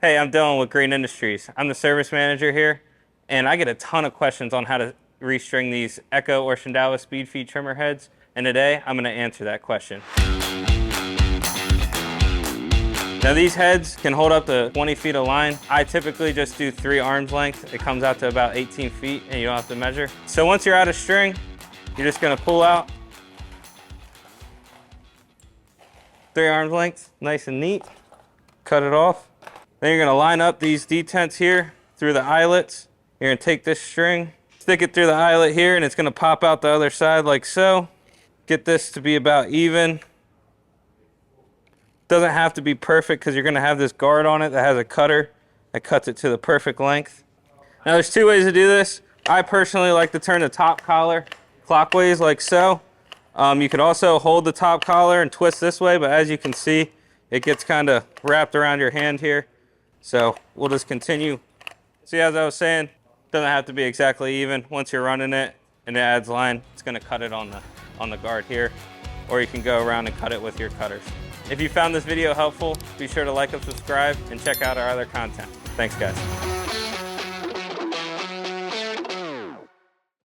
Hey, I'm Dylan with Green Industries. I'm the service manager here, and I get a ton of questions on how to restring these Echo or Shindaiwa speed feed trimmer heads, and today I'm going to answer that question. Now these heads can hold up to 20 feet of line. I typically just do 3 arms length. It comes out to about 18 feet and you don't have to measure. So once you're out of string, you're just going to pull out 3 arms length, nice and neat. Cut it off. Then you're going to line up these detents here through the eyelets. You're going to take this string, stick it through the eyelet here, and it's going to pop out the other side like so. Get this to be about even. Doesn't have to be perfect because you're going to have this guard on it that has a cutter that cuts it to the perfect length. Now there's 2 ways to do this. I personally like to turn the top collar clockwise like so. You could also hold the top collar and twist this way, but as you can see, it gets kind of wrapped around your hand here. So we'll just continue. See, as I was saying, doesn't have to be exactly even. Once you're running it and it adds line, it's going to cut it on the guard here, or you can go around and cut it with your cutters. If you found this video helpful, be sure to like and subscribe and check out our other content. Thanks, guys.